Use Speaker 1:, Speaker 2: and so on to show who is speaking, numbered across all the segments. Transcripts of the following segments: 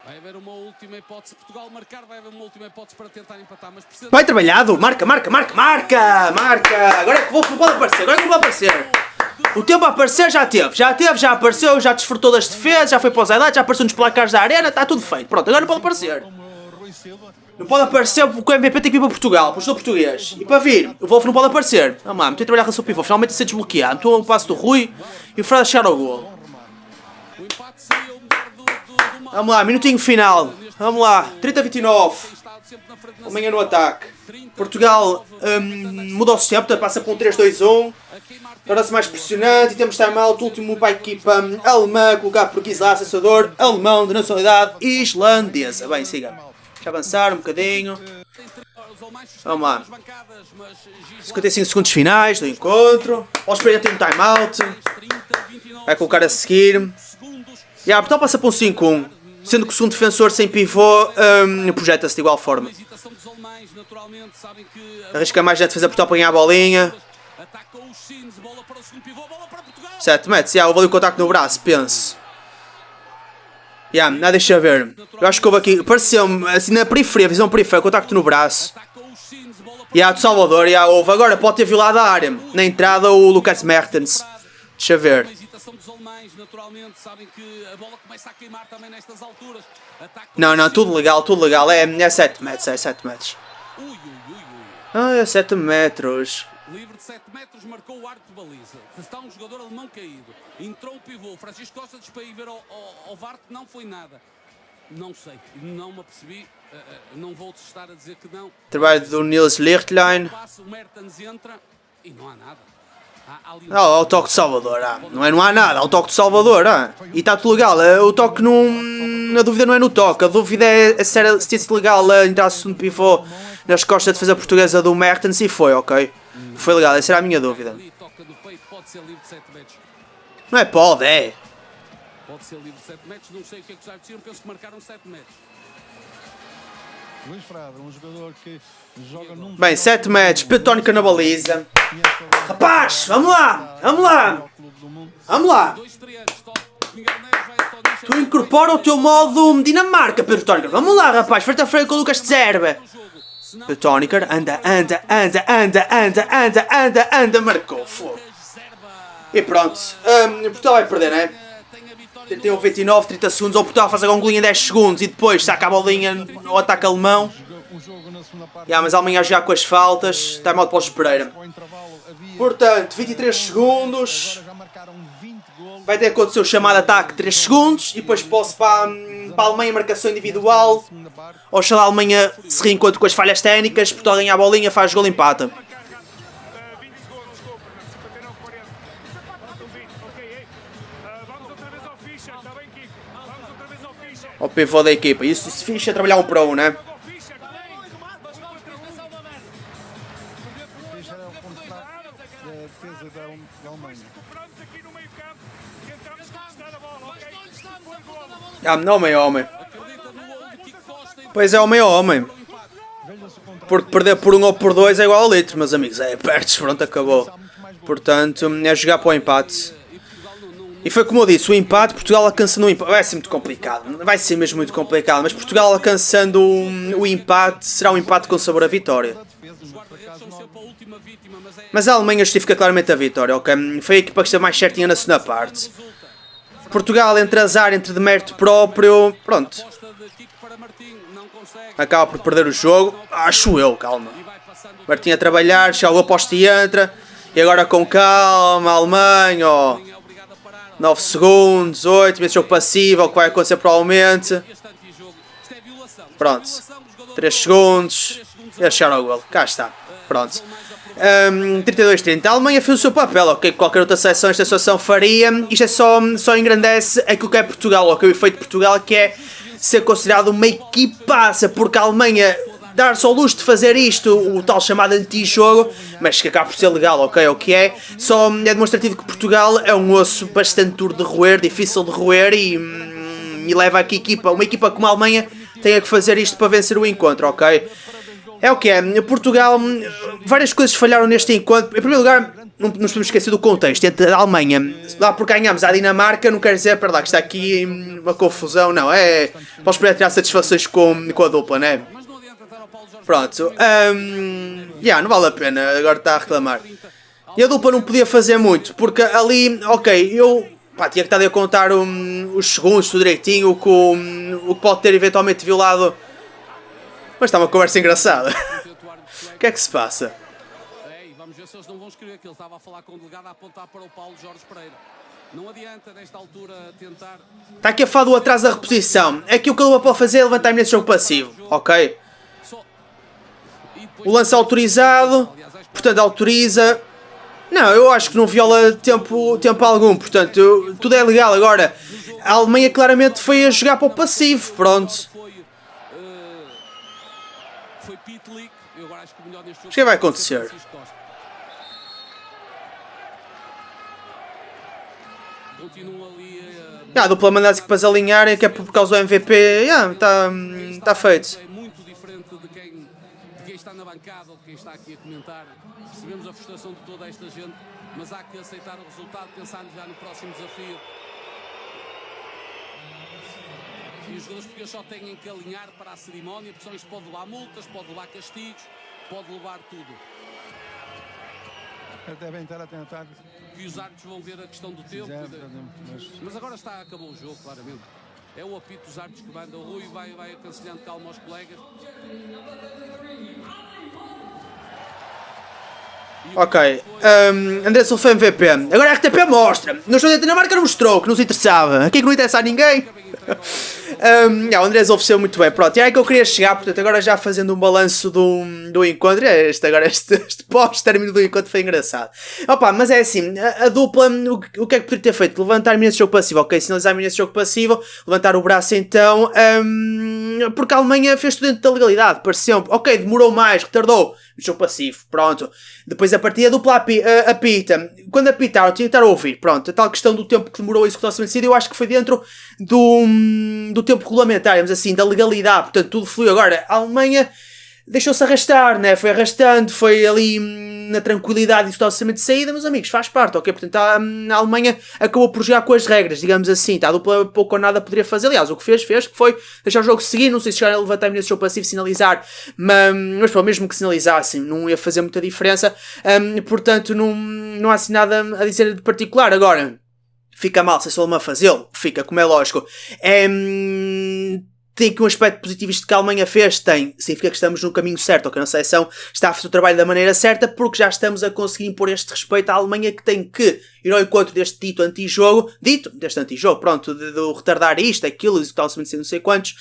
Speaker 1: Vai haver uma última hipótese. Portugal marcar, vai haver uma última hipótese para tentar empatar. Mas precisa...
Speaker 2: Vai trabalhado, marca! Agora é que o Wolf não pode aparecer, O tempo a aparecer já apareceu, já desfrutou das defesas, já foi para os highlights, já apareceu nos placares da arena, está tudo feito. Pronto, agora não pode aparecer. Não pode aparecer porque o MVP tem que vir para Portugal, para o jogador português. E para vir, o Wolf não pode aparecer. Vamos lá, meteu a trabalhar com o seu pivô, finalmente a ser desbloqueado. Meteu um passo do Rui e o Fred a chegar ao gol. Vamos lá, minutinho final. Vamos lá, 30-29. Alemanha no ataque. Portugal muda o sistema, portanto passa para um 3-2-1. Torna-se mais pressionante e temos time-out. Último para a equipa alemã, colocado por Gisela, sensador alemão de nacionalidade islandesa. Bem, siga. Já avançar um bocadinho. Vamos lá. 55 segundos finais do encontro. O Osprey tem um time-out. Vai colocar a seguir. E a Portugal passa para um 5-1. Sendo que o segundo defensor sem pivô projeta-se de igual forma. Arrisca mais na defesa, Portugal para ganhar a bolinha. 7 metros, houve ali o contacto no braço, penso. Nada, deixa ver. Eu acho que houve aqui, pareceu-me, assim na periferia, visão periférica, contacto no braço. Do Salvador, houve. Agora pode ter violado a área. Na entrada o Lucas Mertens. Deixa ver. Não, tudo legal. É 7 metros, é 7 metros. É 7 metros.
Speaker 1: Livre de 7 metros, marcou o arco de baliza. Está um jogador alemão caído. Entrou o pivô. Francisco Costa para ir ver ao VAR que não foi nada. Não sei, não me apercebi. Não vou estar a dizer que não.
Speaker 2: Trabalho do Nils Lichtlein.
Speaker 1: O Mertens entra e não há nada.
Speaker 2: Há o toque de Salvador. Não há nada, há o toque de Salvador. E está tudo legal. O toque não. A dúvida não é no toque. A dúvida é se tinha sido legal entrar-se no pivô nas costas da defesa portuguesa do Mertens e foi, ok? Foi legal, essa era a minha dúvida. Não é pode, é.
Speaker 1: Pode ser livre de 7 metros, não sei o que é que já disseram, penso que marcaram 7 metros.
Speaker 3: Luís Frade, um jogador que joga num...
Speaker 2: Bem, 7 metros, petónica na baliza. Rapaz, vamos lá. Tu incorpora o teu modo Dinamarca, Petónica. Vamos lá, rapaz, frente a frente com o Lucas Tzerbe. Petónica, anda, marcou, fogo. E pronto, Portugal vai perder, né? Tem 29, 30 segundos, ou Portugal faz agora um golinho em 10 segundos e depois saca a bolinha no ataque alemão. Mas a Alemanha já com as faltas, está mal para o Pereira. Portanto, 23 segundos. Vai ter que acontecer o chamado ataque 3 segundos e depois posso para a Alemanha marcação individual. Oxalá a Alemanha se reencontre com as falhas técnicas, Portugal ganha a bolinha, faz gol, empata. O pivô da equipa, isso se ficha trabalhar um para um, né? Homem a homem. Pois é, homem a homem. Porque perder por 1 ou por 2 é igual a litro, meus amigos. Perdes, pronto, acabou. Portanto, é jogar para o empate. E foi como eu disse, o empate, Portugal alcançando o empate, vai ser muito complicado, vai ser mesmo muito complicado, mas Portugal alcançando o empate, será um empate com sabor a vitória. Mas a Alemanha justifica claramente a vitória, ok? Foi a equipa que esteve mais certinha na segunda parte. Portugal, entre azar, entre demérito próprio, pronto. Acaba por perder o jogo, acho eu, calma. Martim a trabalhar, já o aposta e entra, e agora com calma, Alemanha, ó. 9 segundos, 8, esse jogo passivo, o que vai acontecer provavelmente. Pronto, 3 segundos, e a chegar ao golo, cá está, pronto. 32-30, a Alemanha fez o seu papel, ok, qualquer outra seleção esta situação faria. Isto é só engrandece aquilo que é Portugal, ok, o efeito de Portugal que é ser considerado uma equipaça, porque a Alemanha dar-se ao luxo de fazer isto, o tal chamado anti-jogo, mas que acaba por ser legal, ok, o que é, só é demonstrativo que Portugal é um osso bastante duro de roer, difícil de roer e leva a que uma equipa como a Alemanha tenha que fazer isto para vencer o encontro, ok? É o que é, Portugal, várias coisas falharam neste encontro. Em primeiro lugar, não nos podemos esquecer do contexto. Entre a Alemanha, lá porque ganhámos a Dinamarca, não quer dizer, para lá, que está aqui uma confusão, não. É, podes poder tirar satisfações com a dupla, né? Pronto. Não vale a pena, agora está a reclamar. E a dupla não podia fazer muito, porque ali, ok, eu tinha que estar a contar os segundos, tudo direitinho, o que pode ter eventualmente violado. Mas está uma conversa engraçada. O que é que se passa?
Speaker 1: Vamos ver se eles não vão escrever que ele estava a falar com o delegado a apontar para o Paulo Jorge Pereira. Não adianta, nesta altura, tentar...
Speaker 2: Está aqui a falar do atraso da reposição. É que o que ele pode fazer é levantar nesse jogo passivo, ok? O lance autorizado, portanto autoriza. Não, eu acho que não viola tempo algum, portanto tudo é legal. Agora, a Alemanha claramente foi a jogar para o passivo, pronto. O que vai acontecer? A dupla mandasse que para alinhar, que é por causa do MVP, está feito.
Speaker 1: Está na bancada ou de quem está aqui a comentar, percebemos a frustração de toda esta gente, mas há que aceitar o resultado, pensando já no próximo desafio. E os jogadores portugueses só têm que alinhar para a cerimónia, porque só isto pode levar multas, pode levar castigos, pode levar tudo.
Speaker 3: Devem estar a tentar.
Speaker 1: E os árbitros vão ver a questão do tempo. Mas agora acabou o jogo, claramente. É o apito dos árbitros que manda. O Rui vai aconselhando calma aos colegas.
Speaker 2: Ok. André Silva MVP. Agora a RTP mostra. No jogo da Dinamarca não mostrou, que nos interessava. Aqui que não interessa a ninguém. O André ofereceu muito bem. Pronto, e é aí que eu queria chegar. Portanto, agora já fazendo um balanço do encontro. Este pós-término do encontro foi engraçado. Mas é assim, a dupla, o que é que poderia ter feito? Levantar-me nesse jogo passivo. Ok, sinalizar-me nesse jogo passivo. Levantar o braço então. Porque a Alemanha fez tudo dentro da legalidade. Pareceu. Ok, demorou mais, retardou. No jogo passivo, pronto. Depois a partida dupla apita. Quando apitaram, tinha que estar a ouvir. Pronto, a tal questão do tempo que demorou a executar-se vencido, eu acho que foi dentro do tempo regulamentar, digamos assim, da legalidade. Portanto, tudo fluiu. Agora, a Alemanha deixou-se arrastar, né? Foi arrastando, foi ali na tranquilidade e totalmente de saída, meus amigos, faz parte, ok? Portanto, a Alemanha acabou por jogar com as regras, digamos assim, tá? A dupla pouco ou nada poderia fazer, aliás, o que fez, que foi deixar o jogo seguir, não sei se chegaram a levantar nesse jogo passivo, sinalizar, mas pô, mesmo que sinalizassem, não ia fazer muita diferença, portanto, não há assim nada a dizer de particular. Agora, fica mal se a Alemanha fazê-lo, fica, como é lógico, tem aqui um aspecto positivo isto que a Alemanha fez, significa que estamos no caminho certo, ok? A seleção está a fazer o trabalho da maneira certa, porque já estamos a conseguir impor este respeito à Alemanha, que tem que ir ao encontro deste dito antijogo, pronto, de retardar isto, aquilo, e tal, não sei quantos,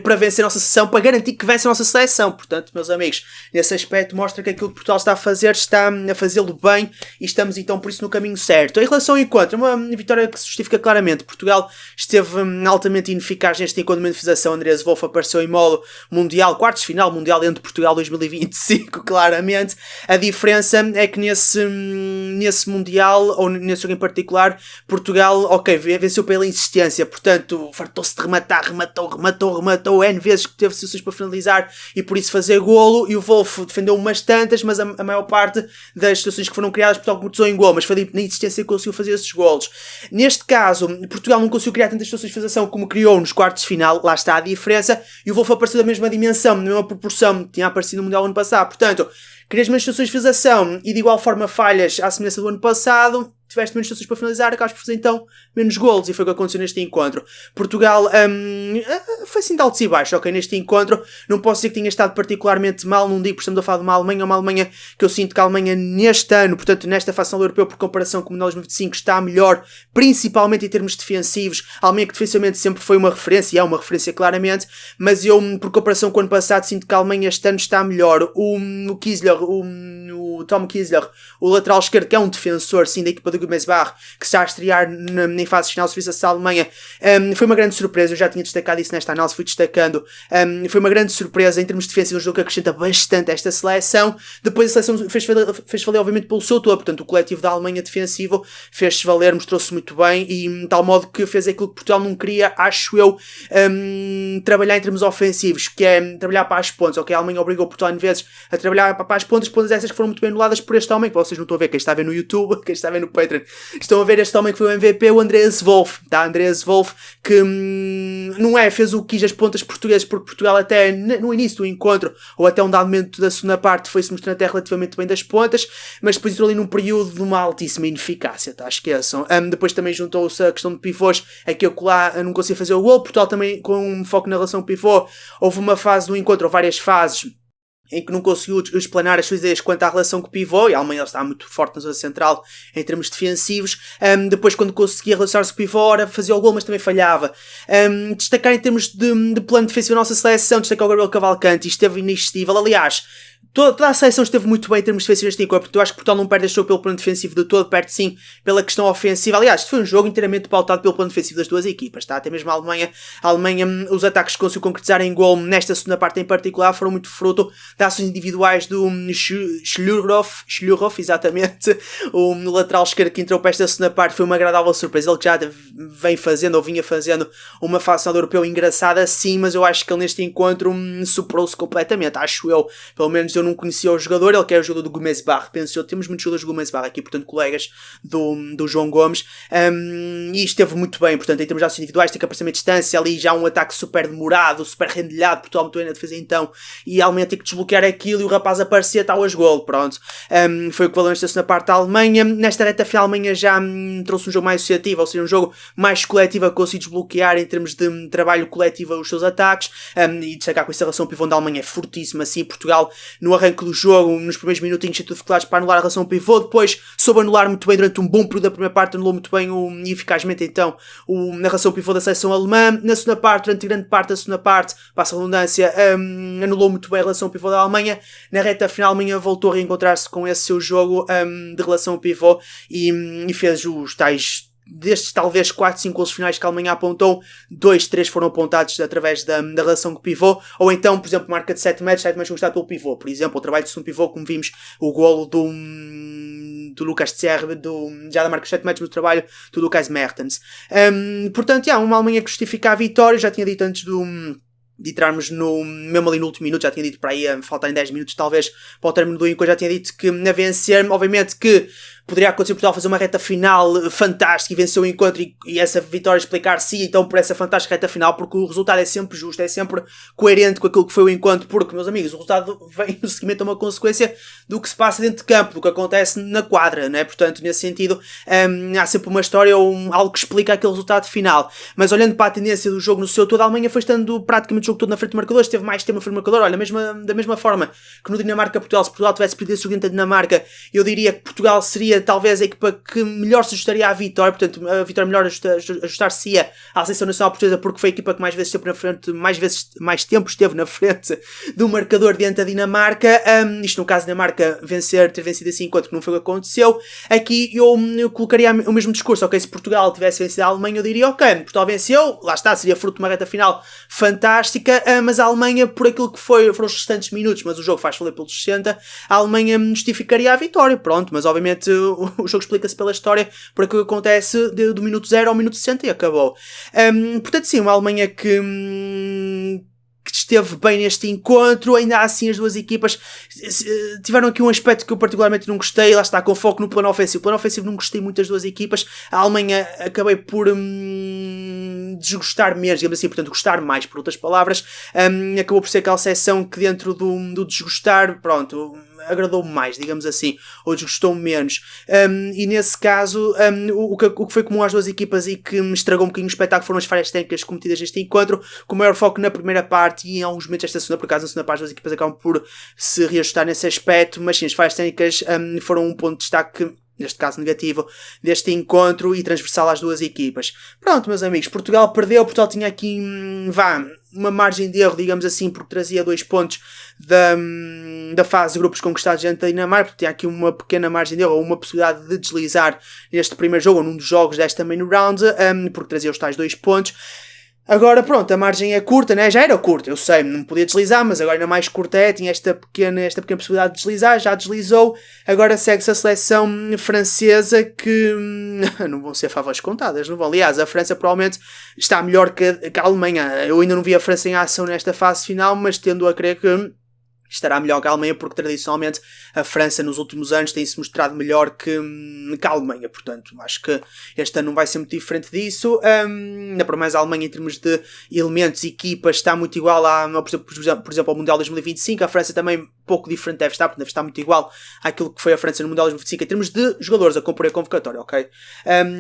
Speaker 2: para vencer a nossa seleção, para garantir que vence a nossa seleção. Portanto, meus amigos, nesse aspecto mostra que aquilo que Portugal está a fazer, está a fazê-lo bem, e estamos então por isso no caminho certo. Em relação ao encontro, uma vitória que se justifica claramente. Portugal esteve altamente ineficaz neste encontro de manifestação. Andreas Wolf apareceu em modo mundial, quartos de final mundial entre Portugal 2025, claramente. A diferença é que nesse mundial, ou nesse jogo em particular, Portugal, ok, venceu pela insistência, portanto, fartou-se de rematar, rematou N vezes, que teve situações para finalizar e por isso fazer golo, e o Wolf defendeu umas tantas, mas a maior parte das situações que foram criadas, Portugal concretizou em golo, mas foi na insistência que conseguiu fazer esses golos. Neste caso, Portugal não conseguiu criar tantas situações de finalização como criou nos quartos de final, lá está a diferença, e o Wolf apareceu da mesma dimensão, na mesma proporção que tinha aparecido no Mundial ano passado. Portanto, crias menos situações de finalização e de igual forma falhas à semelhança do ano passado, tiveste menos situações para finalizar, acabas por fazer então menos golos, e foi o que aconteceu neste encontro. Portugal foi assim de altos e baixos, ok, neste encontro. Não posso dizer que tenha estado particularmente mal, não digo porque estamos a falar de uma Alemanha que eu sinto que a Alemanha neste ano, portanto nesta fase europeu, por comparação com o Mundial 2025, está melhor, principalmente em termos defensivos. A Alemanha que defensivamente sempre foi uma referência, e é uma referência claramente, mas eu, por comparação com o ano passado, sinto que a Alemanha este ano está melhor. O Kiesler, o Tom Kiesler, o lateral esquerdo, que é um defensor sim da equipa de Gummersbach, que está a estrear em fase final do Serviço da Alemanha. Foi uma grande surpresa, eu já tinha destacado isso nesta análise, fui destacando. Foi uma grande surpresa em termos de defesa, um jogo que acrescenta bastante esta seleção. Depois a seleção fez valer obviamente pelo seu todo, portanto o coletivo da Alemanha defensivo fez-se valer, mostrou-se muito bem e de tal modo que fez aquilo que Portugal não queria, acho eu, trabalhar em termos ofensivos, que é trabalhar para as pontas. Ok, a Alemanha obrigou Portugal em vezes a trabalhar para as pontas essas que foram muito bem anuladas por este homem, que vocês não estão a ver, quem está a ver no YouTube, quem está a ver no Patreon, estão a ver este homem que foi o MVP, o Andreas Wolf, tá? Andreas Wolf, que não é, fez o que quis as pontas portuguesas, porque Portugal até no início do encontro, ou até um dado momento da segunda parte, foi-se mostrando até relativamente bem das pontas, mas depois entrou ali num período de uma altíssima ineficácia, tá? Esqueçam. Depois também juntou-se a questão de pivôs, aqui eu lá não conseguia fazer o gol. Portugal também com um foco na relação pivô, houve uma fase do encontro, ou várias fases, em que não conseguiu explanar as suas ideias quanto à relação com o pivô, e a Alemanha está muito forte na zona central em termos defensivos. Depois, quando conseguia relacionar-se com o pivô, fazia o gol, mas também falhava. Destacar em termos de plano defensivo a nossa seleção, destacar o Gabriel Cavalcanti, esteve inestível. Aliás, toda a seleção esteve muito bem em termos defensivos neste encontro, porque eu acho que Portugal não perde este jogo pelo plano defensivo de todo, perde sim pela questão ofensiva. Aliás, isto foi um jogo inteiramente pautado pelo plano defensivo das duas equipas, tá? Até mesmo a Alemanha, os ataques que conseguiu concretizar em gol nesta segunda parte em particular foram muito fruto de ações individuais do Schlurhoff, exatamente, o lateral esquerdo que entrou para esta segunda parte. Foi uma agradável surpresa, ele que já vinha fazendo uma fase do europeu engraçada, sim, mas eu acho que ele neste encontro superou-se completamente, acho eu, pelo menos eu não conhecia o jogador, ele que é o jogador do Gummersbach, penso eu, temos muitos jogadores do Gummersbach aqui, portanto colegas do João Gomes, e esteve muito bem, portanto em termos de ações individuais, tem que aparecer a distância, ali já um ataque super demorado, super rendilhado, Portugal muito bem na defesa então, e a Alemanha tem que desbloquear aquilo e o rapaz aparecia, tal as gol, pronto. Foi o que valeu nesta segunda parte da Alemanha. Nesta reta final a Alemanha já trouxe um jogo mais associativo, ou seja, um jogo mais coletivo, que conseguiu desbloquear em termos de trabalho coletivo os seus ataques, e destacar com essa relação pivô da Alemanha é fortíssima, assim, Portugal no arranque do jogo, nos primeiros minutinhos teve dificuldades para anular a relação pivô, depois soube anular muito bem durante um bom período da primeira parte, anulou muito bem e eficazmente então na relação pivô da seleção alemã. Na segunda parte, durante grande parte da segunda parte, passa a redundância, anulou muito bem a relação pivô da Alemanha. Na reta final a Alemanha voltou a reencontrar-se com esse seu jogo de relação pivô e fez os tais, destes talvez 4, 5 gols finais que a Alemanha apontou, 2, 3 foram apontados através da relação com o pivô, ou então, por exemplo, marca de 7 metros conquistado pelo pivô, por exemplo, o trabalho de segundo pivô, como vimos, o golo do Lucas Tserbe, já da marca de 7 metros, no trabalho do Lucas Mertens. Portanto, uma Alemanha que justifica a vitória, já tinha dito antes de entrarmos mesmo ali no último minuto, já tinha dito para aí, faltarem 10 minutos talvez para o término do encontro, já tinha dito que a vencer, obviamente que poderia acontecer Portugal fazer uma reta final fantástica e vencer o encontro e essa vitória explicar-se então por essa fantástica reta final, porque o resultado é sempre justo, é sempre coerente com aquilo que foi o encontro, porque, meus amigos, o resultado vem no seguimento a uma consequência do que se passa dentro de campo, do que acontece na quadra, né? Portanto, nesse sentido, há sempre uma história ou algo que explica aquele resultado final. Mas olhando para a tendência do jogo no seu todo, a Alemanha foi estando praticamente o jogo todo na frente do marcador, esteve mais tempo na frente do marcador. Olha, da mesma forma que no Dinamarca-Portugal, se Portugal tivesse perdido esse jogo dentro da Dinamarca, eu diria que Portugal seria talvez a equipa que melhor se ajustaria à vitória, portanto a vitória melhor ajustar-se-ia à seleção nacional portuguesa, porque foi a equipa que mais vezes esteve na frente, mais tempo esteve na frente do marcador diante da Dinamarca. Isto no caso da Dinamarca ter vencido assim, enquanto que não foi o que aconteceu. Aqui eu colocaria o mesmo discurso, ok, se Portugal tivesse vencido a Alemanha eu diria, ok, Portugal venceu, lá está, seria fruto de uma reta final fantástica, mas a Alemanha, por aquilo que foram os restantes minutos, mas o jogo faz valer pelos 60, a Alemanha justificaria a vitória, pronto, mas obviamente o jogo explica-se pela história, por aquilo que acontece do minuto 0 ao minuto 60 e acabou. Portanto sim, uma Alemanha que esteve bem neste encontro. Ainda assim as duas equipas tiveram aqui um aspecto que eu particularmente não gostei, lá está, com foco no plano ofensivo. O plano ofensivo não gostei muito das duas equipas. A Alemanha acabei por desgostar menos, digamos assim, portanto gostar mais, por outras palavras. Acabou por ser aquela seção que dentro do desgostar, pronto, agradou-me mais, digamos assim, ou desgostou-me menos. E nesse caso, o que foi comum às duas equipas e que me estragou um bocadinho o espetáculo foram as falhas técnicas cometidas neste encontro, com o maior foco na primeira parte e em alguns momentos esta segunda, por acaso na segunda parte as duas equipas acabam por se reajustar nesse aspecto, mas sim, as falhas técnicas foram um ponto de destaque, neste caso negativo, deste encontro e transversal às duas equipas. Pronto, meus amigos, Portugal perdeu, Portugal tinha aqui, uma margem de erro, digamos assim, porque trazia 2 pontos da fase de grupos conquistados diante da Dinamarca, porque tinha aqui uma pequena margem de erro, ou uma possibilidade de deslizar neste primeiro jogo, ou num dos jogos desta main round, porque trazia os tais 2 pontos. Agora pronto, a margem é curta, né? Já era curta, eu sei, não podia deslizar, mas agora ainda mais curta tinha esta pequena possibilidade de deslizar, já deslizou, agora segue-se a seleção francesa que não vão ser favas contadas, não vão. Aliás, a França provavelmente está melhor que a Alemanha. Eu ainda não vi a França em ação nesta fase final, mas tendo a crer que estará melhor que a Alemanha, porque tradicionalmente a França nos últimos anos tem-se mostrado melhor que a Alemanha, portanto acho que este ano não vai ser muito diferente disso. Ainda para mais a Alemanha em termos de elementos e equipas está muito igual por exemplo ao Mundial 2025, a França também pouco diferente deve estar muito igual àquilo que foi a França no Mundial 2025 em termos de jogadores a compor a convocatória, ok?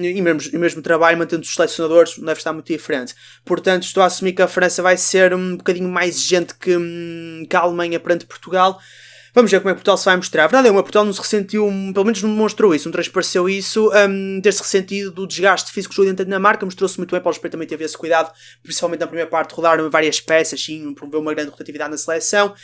Speaker 2: E mesmo trabalho, mantendo os selecionadores, não deve estar muito diferente. Portanto, estou a assumir que a França vai ser um bocadinho mais exigente que a Alemanha perante Portugal. Vamos ver como é que Portugal se vai mostrar. A verdade é que Portugal não se ressentiu, pelo menos não demonstrou isso, não transpareceu isso, ter-se ressentido do desgaste físico que jogou dentro da Dinamarca, mostrou-se muito bem. Paulo Espreito também teve esse cuidado, principalmente na primeira parte, rodaram várias peças, sim, promoveu uma grande rotatividade na seleção.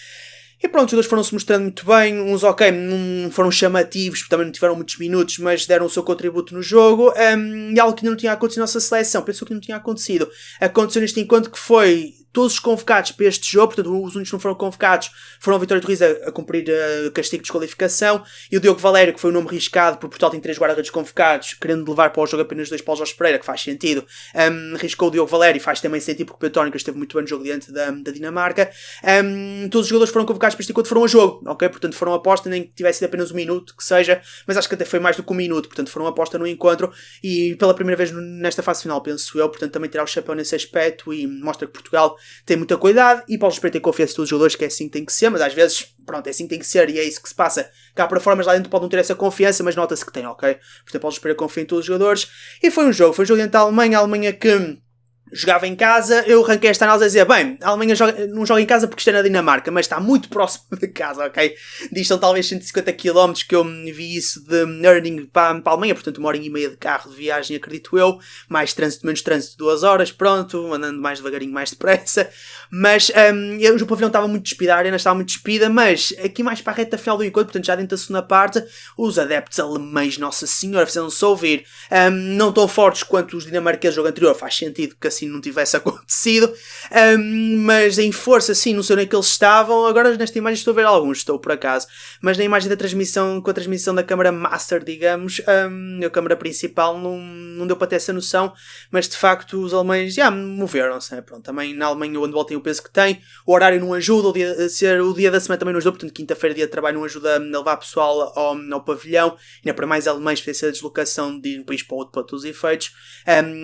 Speaker 2: E pronto, os jogadores foram-se mostrando muito bem, uns ok, não foram chamativos, também não tiveram muitos minutos, mas deram o seu contributo no jogo, e algo que ainda não tinha acontecido na nossa seleção, pensou que não tinha acontecido. Aconteceu neste encontro que foi todos os convocados para este jogo, portanto os únicos que não foram convocados foram o Vitória Torres a cumprir castigo de desqualificação, e o Diogo Valério, que foi um nome arriscado, porque Portugal tem 3 guarda-redes convocados, querendo levar para o jogo apenas 2 para o Jorge Pereira, que faz sentido, arriscou o Diogo Valério e faz também sentido porque o Pedro Tónica esteve muito bem no jogo diante da Dinamarca. Todos os jogadores foram convocados para este encontro, foram a jogo, ok? Portanto foram aposta, nem que tivesse sido apenas 1 minuto, que seja, mas acho que até foi mais do que 1 minuto, portanto foram aposta no encontro, e pela primeira vez nesta fase final, penso eu, portanto também tirar o chapéu nesse aspecto, e mostra que Portugal tem muita qualidade, e Paulo Espreito tem confiança em todos os jogadores, que é assim que tem que ser, mas às vezes, pronto, é assim que tem que ser, e é isso que se passa cá para fora, mas lá dentro pode não ter essa confiança, mas nota-se que tem, ok? Portanto, Paulo Espreito confia em todos os jogadores, e foi um jogo dentro da Alemanha, a Alemanha que jogava em casa. Eu arranquei esta análise a dizer, bem, a Alemanha não joga em casa porque está na Dinamarca, mas está muito próximo de casa, ok? Distam talvez 150 km, que eu vi isso de Nürnberg para a Alemanha, portanto 1h30 de carro de viagem, acredito eu, mais trânsito, menos trânsito, 2 horas, pronto, andando mais devagarinho, mais depressa, mas o pavilhão estava muito despido, a arena estava muito despida, mas aqui mais para a reta final do encontro, portanto já dentro da segunda parte, os adeptos alemães, nossa senhora, fizeram-se ouvir, não tão fortes quanto os dinamarqueses do jogo anterior, faz sentido que assim não tivesse acontecido, mas em força, sim, não sei onde é que eles estavam. Agora nesta imagem estou a ver alguns, estou por acaso, mas na imagem da transmissão, com a transmissão da câmara master, digamos, a câmara principal não deu para ter essa noção, mas de facto os alemães já moveram-se, né? Pronto, também na Alemanha o handball tem o peso que tem, o horário não ajuda, o dia da semana também não ajuda, portanto quinta-feira dia de trabalho não ajuda a levar pessoal ao pavilhão, ainda para mais alemães fez a deslocação de um país para outro para todos os efeitos.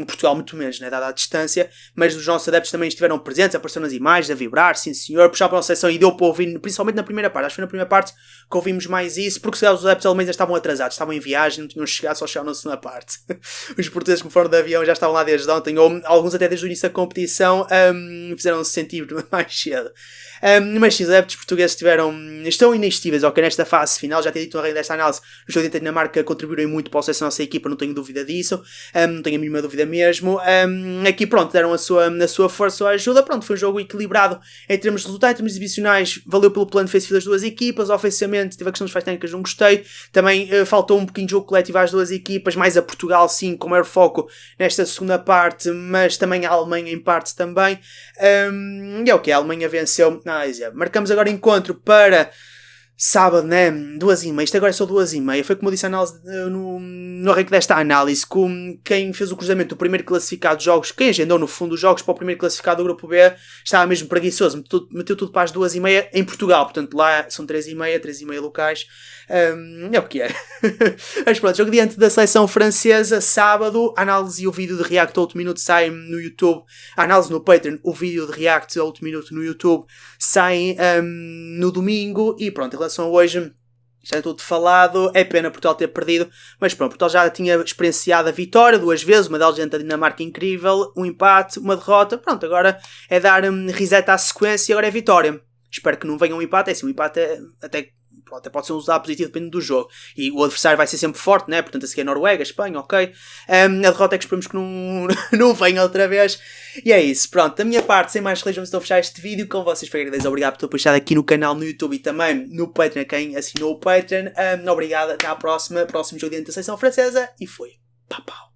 Speaker 2: Portugal muito menos, né, dada a distância, mas os nossos adeptos também estiveram presentes, apareceram nas imagens, a vibrar, sim senhor, puxar para a seleção, e deu para ouvir, principalmente na primeira parte, acho que foi na primeira parte que ouvimos mais isso, porque se calhar os adeptos alemães já estavam atrasados, estavam em viagem, não tinham chegado, só chegaram na segunda parte. Os portugueses que foram de avião já estavam lá desde ontem, ou alguns até desde o início da competição, fizeram-se sentir mais cedo. Mas sim, os adeptos portugueses estão inexistíveis, ok, nesta fase final, já tinha dito no arranque desta análise, o jogo da Dinamarca contribuíram muito para o sucesso da nossa equipa, não tenho dúvida disso, não tenho a mínima dúvida mesmo. Aqui pronto, deram a sua força, a ajuda, pronto, foi um jogo equilibrado em termos de resultados, em termos exibicionais, valeu pelo plano defensivo das duas equipas, ofensivamente teve a questão dos falhas técnicas, não gostei, também faltou um pouquinho de jogo coletivo às duas equipas, mais a Portugal sim, com maior foco nesta segunda parte, mas também a Alemanha em parte também, e é o que a Alemanha venceu. Marcamos agora encontro para sábado, né? 2h30. Isto agora é só 2h30. Foi como eu disse no arranque desta análise. Quem fez o cruzamento do primeiro classificado de jogos, quem agendou no fundo os jogos para o primeiro classificado do grupo B, estava mesmo preguiçoso. Meteu tudo para as 2h30 em Portugal. Portanto, lá são 3h30 locais. É o que é. Mas pronto, jogo diante da seleção francesa, sábado. A análise e o vídeo de react ao último minuto saem no YouTube. A análise no Patreon, o vídeo de react ao último minuto no YouTube saem no domingo. E pronto, em relação a hoje, já é tudo falado. É pena Portugal ter perdido, mas pronto, Portugal já tinha experienciado a vitória 2 vezes, uma delas diante da Dinamarca incrível, um empate, uma derrota. Pronto, agora é dar reset à sequência e agora é vitória. Espero que não venha um empate, é assim, um empate até pronto, até pode ser um resultado positivo dependendo do jogo. E o adversário vai ser sempre forte, né? Portanto, a seguir a Noruega, a Espanha, ok. A derrota é que esperamos que não, não venha outra vez. E é isso, pronto. Da minha parte, sem mais religião, estou a fechar este vídeo. Com vocês, foi agradecer. Obrigado por ter estar aqui no canal, no YouTube e também no Patreon, quem assinou o Patreon. Obrigado, até à próxima. Próximo jogo de seleção francesa. E foi. Pau, pau.